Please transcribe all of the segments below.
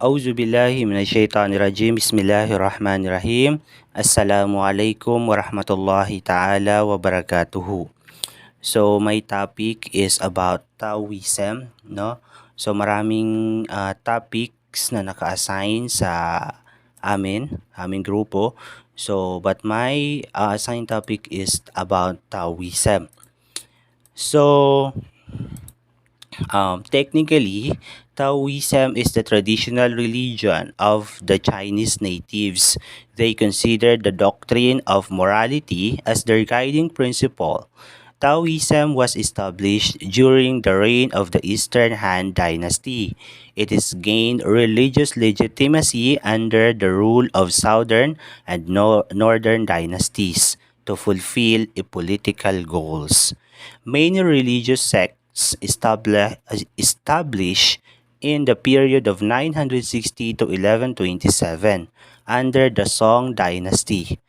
Auzu billahi minasyaitonirrajim. Bismillahirrahmanirrahim. Assalamualaikum warahmatullahi ta'ala wabarakatuhu. So, my topic is about Taoism, no? So, maraming topics na naka-assign sa aming grupo. So, but my assigned topic is about Taoism. So, technically, Taoism is the traditional religion of the Chinese natives. They consider the doctrine of morality as their guiding principle. Taoism was established during the reign of the Eastern Han Dynasty. It has gained religious legitimacy under the rule of Southern and Northern dynasties to fulfill political goals. Many religious sects established in the period of 960 to 1127 under the Song dynasty.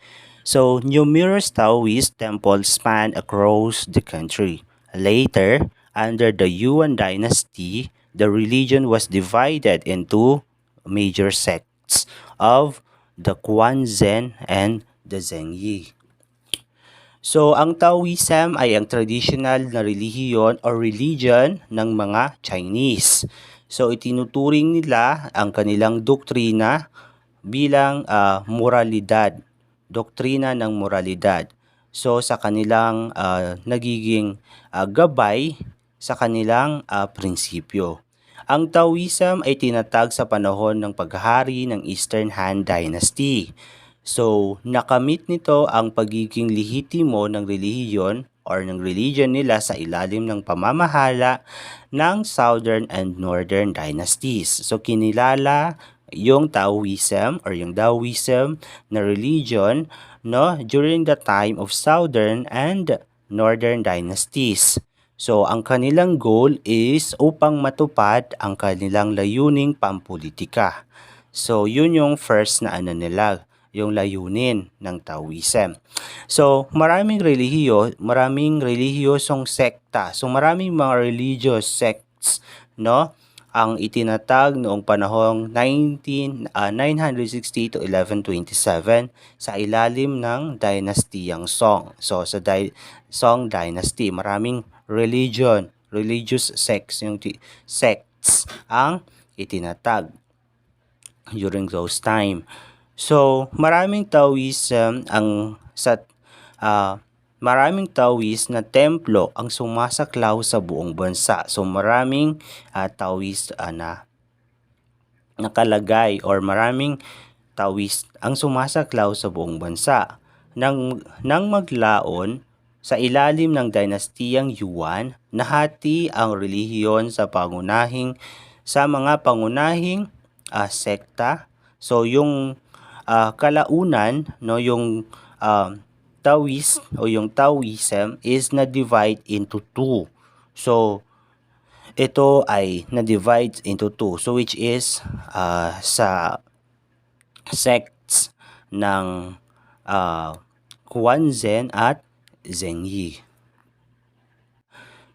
So, numerous Taoist temples span across the country. Later, under the Yuan dynasty, the religion was divided into major sects of the Quanzhen and the Zhengyi. So, ang Taoism ay ang traditional na relihiyon o religion ng mga Chinese. So, itinuturing nila ang kanilang doktrina bilang moralidad. Doktrina ng moralidad. So, sa kanilang nagiging gabay sa kanilang prinsipyo. Ang Taoism ay tinatag sa panahon ng paghahari ng Eastern Han Dynasty. So, nakamit nito ang pagiging lehitimo ng relihiyon or ng religion nila sa ilalim ng pamamahala ng Southern and Northern dynasties. So, kinilala yung Taoism or yung Taoism na religion during the time of Southern and Northern dynasties. So, ang kanilang goal is upang matupad ang kanilang layuning pampolitika. So, yun yung first na nila, yung layunin ng Taoism. So, maraming relihiyosong sekta. So, maraming mga religious sects, ang itinatag noong panahong 960 to 1127 sa ilalim ng dynastiyang Song. So, sa Song dynasty, maraming religious sects ang itinatag during those time. So, maraming Taoist na templo ang sumasaklaw sa buong bansa. So, maraming Taoist na nakalagay or maraming Taoist ang sumasaklaw sa buong bansa. Nang maglaon sa ilalim ng dynastiyang Yuan, nahati ang relihiyon sa mga pangunahing sekta. So, yung kalaunan, yung Taoist o yung Taoism is na-divide into two. So, ito ay na-divide into two. So, which is sa sects ng Quanzhen at Zhengyi.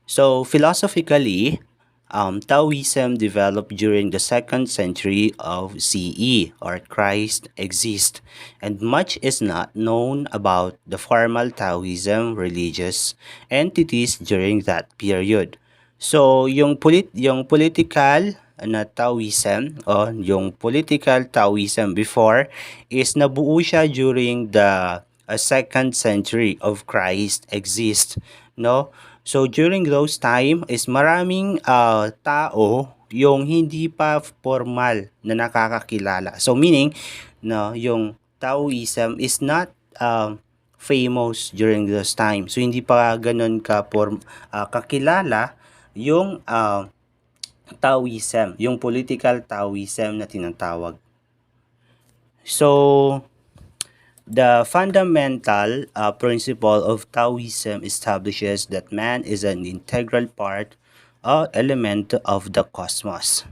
So, philosophically, Taoism developed during the 2nd century of CE or Christ exist, and much is not known about the formal Taoism religious entities during that period. So, yung political na Taoism o yung political Taoism before is nabuo siya during the 2nd century of Christ exist, So, during those time is maraming tao yung hindi pa formal na nakakakilala. So, meaning, yung Taoism is not famous during those time. So, hindi pa ganun kakilala yung Taoism, yung political Taoism na tinatawag. So, the fundamental principle of Taoism establishes that man is an integral part or element of the cosmos.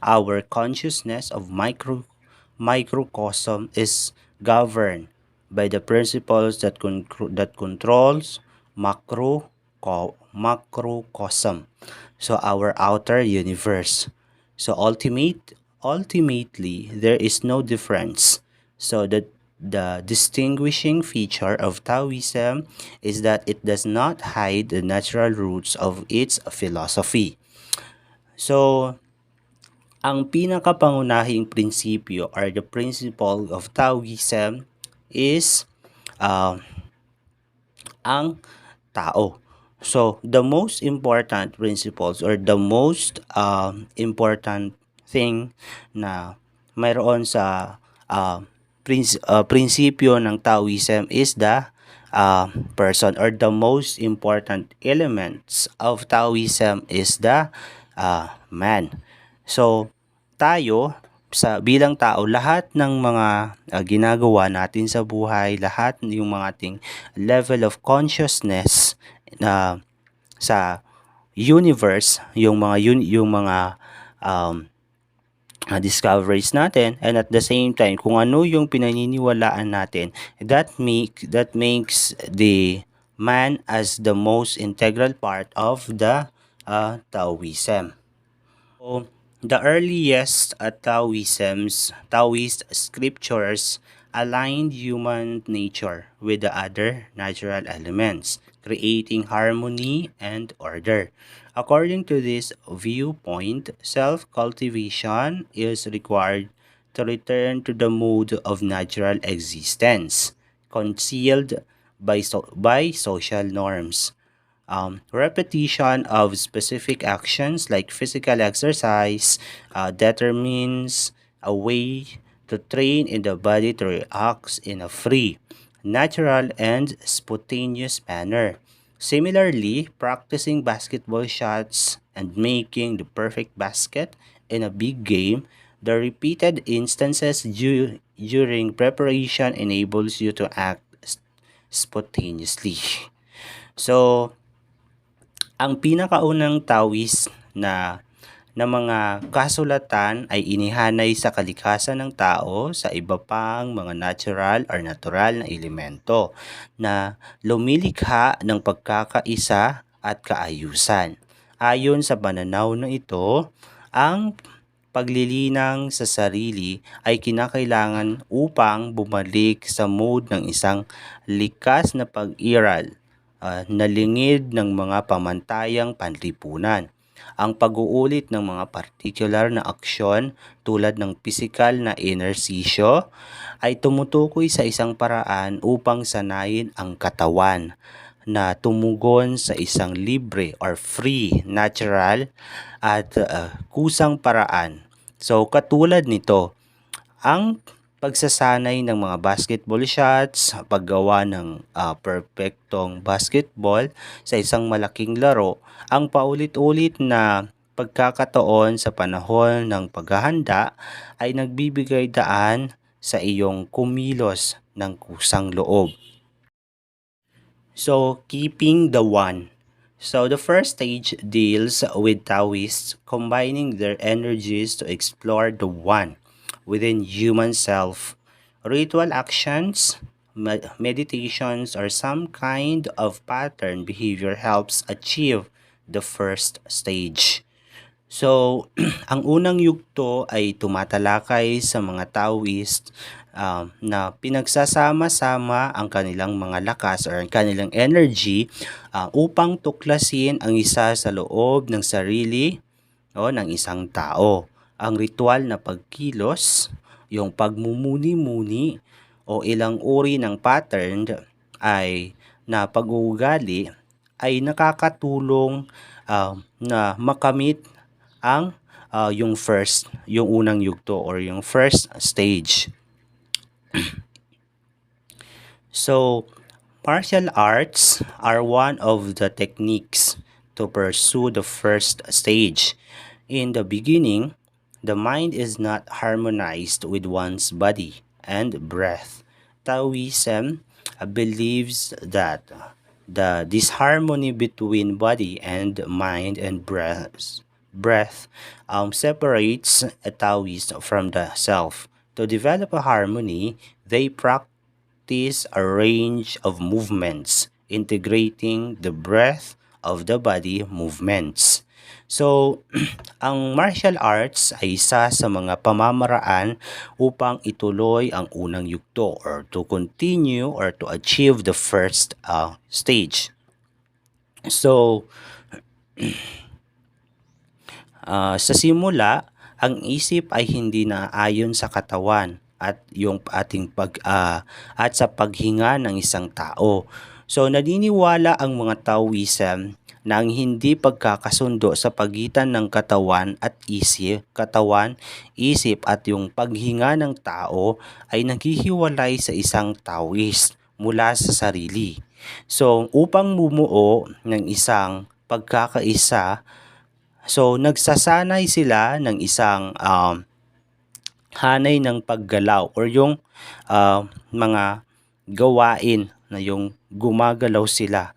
Our consciousness of microcosm is governed by the principles that controls macrocosm. So our outer universe. So ultimate ultimately there is no difference. So the distinguishing feature of Taoism is that it does not hide the natural roots of its philosophy. So, ang pinakapangunahing prinsipyo or the principle of Taoism is um, ang tao. So, the most important principles or the most important thing na mayroon sa prinsipyo ng Taoism is the person, or the most important elements of Taoism is the man. So, tayo sa bilang tao, lahat ng mga ginagawa natin sa buhay, lahat yung mga ating level of consciousness na sa universe, yung mga um, discoveries natin, and at the same time kung ano yung pinaniniwalaan natin, that makes the man as the most integral part of the Taoism. So, the earliest Taoist scriptures aligned human nature with the other natural elements, creating harmony and order. According to this viewpoint, self-cultivation is required to return to the mode of natural existence, concealed by social norms. Repetition of specific actions like physical exercise determines a way to train in the body to react in a free, natural, and spontaneous manner. Similarly, practicing basketball shots and making the perfect basket in a big game, the repeated instances during preparation enables you to act spontaneously. So, ang pinakaunang tawis na mga kasulatan ay inihanay sa kalikasan ng tao sa iba pang mga natural na elemento na lumilikha ng pagkakaisa at kaayusan. Ayon sa pananaw na ito, ang paglilinang sa sarili ay kinakailangan upang bumalik sa mode ng isang likas na pag-iral na lingid ng mga pamantayang panlipunan. Ang pag-uulit ng mga partikular na aksyon tulad ng pisikal na ehersisyo ay tumutukoy sa isang paraan upang sanayin ang katawan na tumugon sa isang libre or free, natural at kusang paraan. So katulad nito, ang pagsasanay ng mga basketball shots, paggawa ng perpektong basketball sa isang malaking laro, ang paulit-ulit na pagkakataon sa panahon ng paghahanda ay nagbibigay daan sa iyong kumilos ng kusang loob. So, keeping the one. So, the first stage deals with Taoists combining their energies to explore the one within human self. Ritual actions, meditations, or some kind of pattern behavior helps achieve the first stage. So, ang unang yugto ay tumatalakay sa mga Taoist na pinagsasama-sama ang kanilang mga lakas or ang kanilang energy upang tuklasin ang isa sa loob ng sarili o ng isang tao. Ang ritual na pagkilos, yung pagmumuni-muni o ilang uri ng pattern ay na pag-uugali ay nakakatulong na makamit ang yung unang yugto or yung first stage. So, martial arts are one of the techniques to pursue the first stage. In the beginning, the mind is not harmonized with one's body and breath. Taoism believes that the disharmony between body and mind and breath separates a Taoist from the self. To develop a harmony, they practice a range of movements, integrating the breath of the body movements. So, ang martial arts ay isa sa mga pamamaraan upang ituloy ang unang yugto or to continue or to achieve the first stage. So, sa simula, ang isip ay hindi naayon sa katawan at yung ating at sa paghinga ng isang tao. So naniniwala ang mga Taoism na ang hindi pagkakasundo sa pagitan ng isip at yung paghinga ng tao ay naghihiwalay sa isang Taoist mula sa sarili. So upang bumuo ng isang pagkakaisa, so, nagsasanay sila ng isang hanay ng paggalaw or yung mga gawain na yung gumagalaw sila,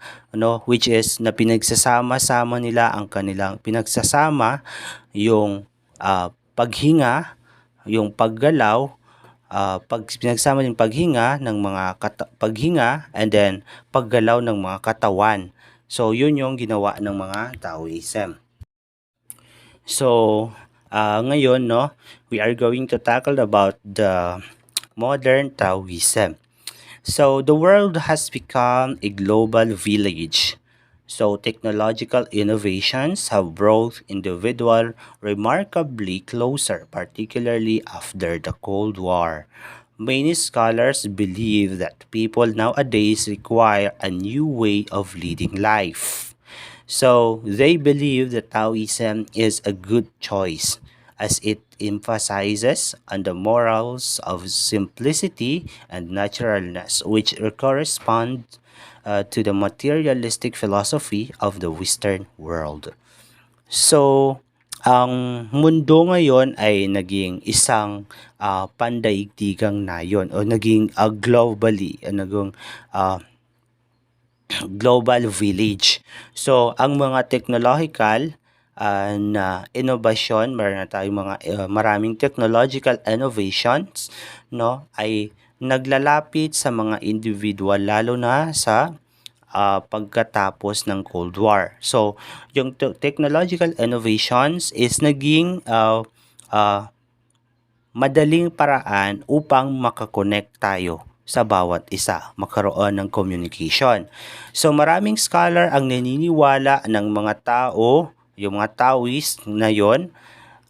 which is na pinagsasama-sama nila ang kanilang pinagsasama yung paghinga, yung paggalaw, pinagsama yung paghinga ng mga paghinga and then paggalaw ng mga katawan. So, yun yung ginawa ng mga Taoism. So, ngayon, no, we are going to tackle about the modern Taoism. So, the world has become a global village. So, technological innovations have brought individual remarkably closer, particularly after the Cold War. Many scholars believe that people nowadays require a new way of leading life. So they believe that Taoism is a good choice as it emphasizes on the morals of simplicity and naturalness, which correspond to the materialistic philosophy of the Western world. So, ang mundo ngayon ay naging isang pandaigdigang nayon o naging naging uh, global village. So, ang mga technological na innovation, meron na tayong maraming technological innovations, no, ay naglalapit sa mga individual lalo na sa pagkatapos ng Cold War. So, yung technological innovations is naging madaling paraan upang makakonect tayo sa bawat isa, magkaroon ng communication. So maraming scholar ang naniniwala ng mga tao, yung mga Taoist na yon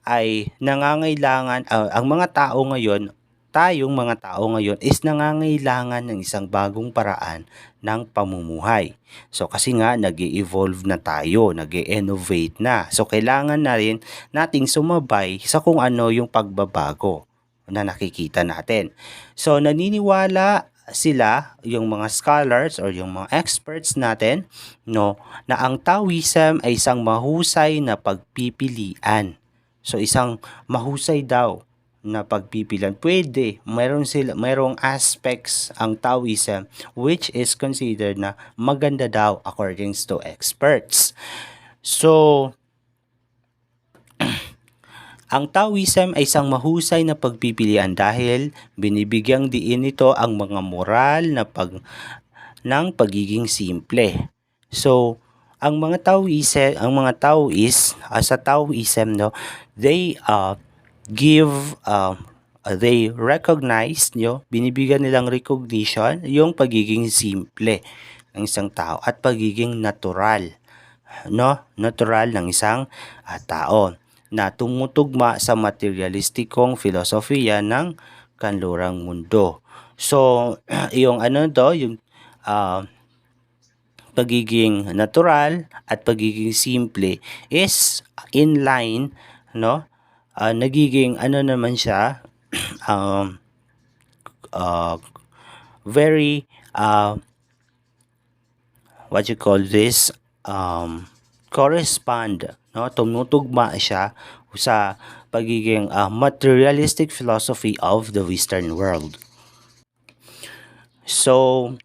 ay nangangailangan, ang mga tao ngayon, tayong mga tao ngayon is nangangailangan ng isang bagong paraan ng pamumuhay. So kasi nga nag-evolve na tayo, nag-innovate na. So kailangan na rin nating sumabay sa kung ano yung pagbabago na nakikita natin. So naniniwala sila, yung mga scholars or yung mga experts natin, no, na ang Taoism ay isang mahusay na pagpipilian. So isang mahusay daw na pagpipilian. Pwede, mayroong aspects ang Taoism which is considered na maganda daw according to experts. So, ang Taoism ay isang mahusay na pagpipilian dahil binibigyang diin nito ang mga moral ng pagiging simple. So, ang mga Taoist sa Taoism, no, they they recognize, binibigyan nilang recognition yung pagiging simple ng isang tao at pagiging natural, natural ng isang tao na tumutugma sa materialistikong filosofiya ng kanlurang mundo. So, yung yung pagiging natural at pagiging simple is in line, nagiging naman siya very what you call this correspond, tumutugma siya sa pagiging materialistic philosophy of the Western world. So,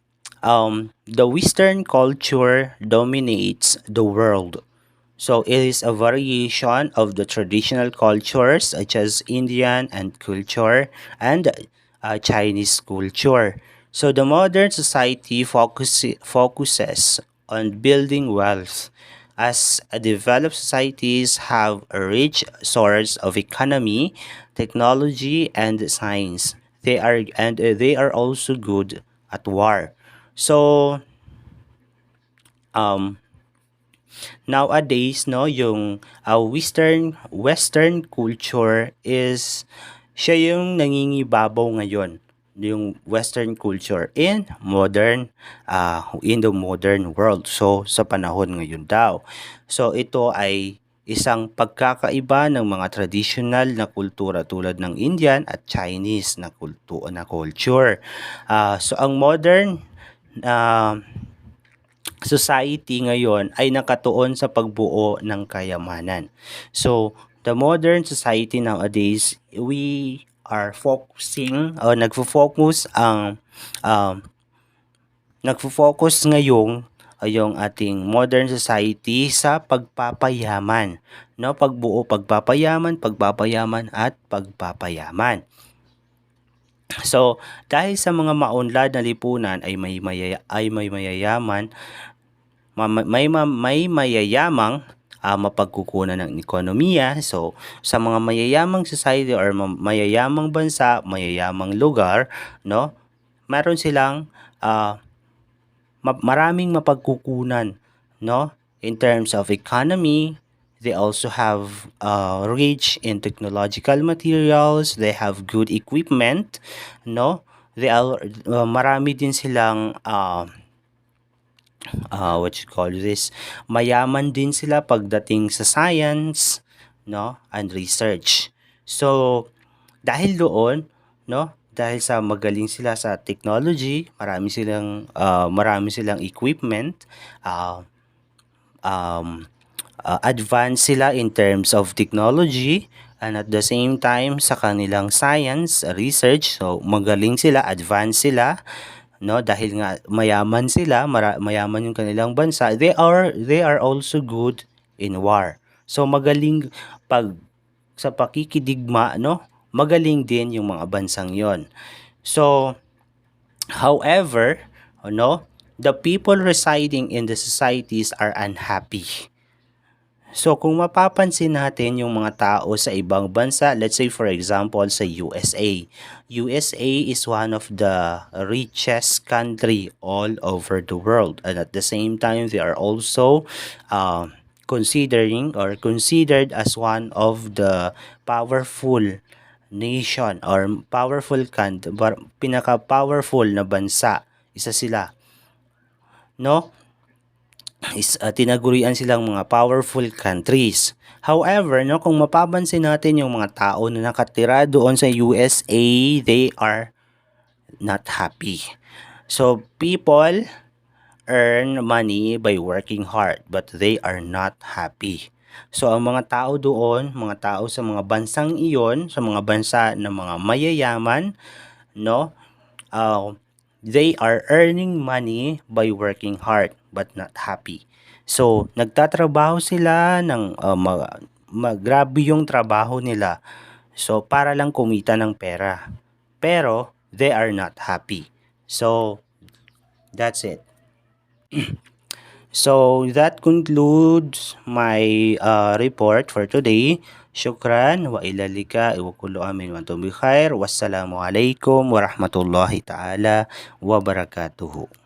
the Western culture dominates the world. So, it is a variation of the traditional cultures such as Indian and culture and Chinese culture. So, the modern society focuses on building wealth, as developed societies have a rich source of economy, technology, and science. They are also good at war. So um, nowadays, no, yung Western culture is siya yung nangingibabaw ngayon, yung Western culture in the modern world. So sa panahon ngayon daw. So ito ay isang pagkakaiba ng mga traditional na kultura tulad ng Indian at Chinese na culture. So ang modern uh, society ngayon ay nakatuon sa pagbuo ng kayamanan. So, the modern society nowadays, we are focusing o um, nagfo-focus ngayong yung ating modern society sa pagpapayaman, no? Pagpapayaman at pagpapayaman. So, dahil sa mga maunlad na lipunan ay may mayayaman may mayayamang mapagkukunan ng ekonomiya. So, sa mga mayayamang society or mayayamang bansa, mayayamang lugar, no, meron silang maraming mapagkukunan, no, in terms of economy. They also have rich in technological materials. They have good equipment, no. Marami din silang what you call this, mayaman din sila pagdating sa science, no, and research. So, dahil doon, no, dahil sa magaling sila sa technology, marami silang equipment, advanced sila in terms of technology, and at the same time sa kanilang science research. So magaling sila, advanced sila, no, dahil nga mayaman sila, mayaman yung kanilang bansa. They are also good in war. So magaling sa pakikidigma, no, magaling din yung mga bansang yon. So however, no, the people residing in the societies are unhappy. So kung mapapansin natin yung mga tao sa ibang bansa, let's say for example sa USA. USA is one of the richest country all over the world, and at the same time they are also considered as one of the powerful nation or pinaka-powerful na bansa. Isa sila, no? Tinagurian silang mga powerful countries. However, no, kung mapapansin natin yung mga tao na nakatira doon sa USA, they are not happy. So, people earn money by working hard, but they are not happy. So, ang mga tao doon, mga tao sa mga bansang iyon, sa mga bansa ng mga mayayaman, no, they are earning money by working hard but not happy. So, nagtatrabaho sila ng grabe yung trabaho nila. So, para lang kumita ng pera. Pero, they are not happy. So, that's it. So, that concludes my report for today. Syukran wa ilalika wa kullu amin wa antum bi khair. Wassalamu alaikum warahmatullahi taala wabarakatuhu.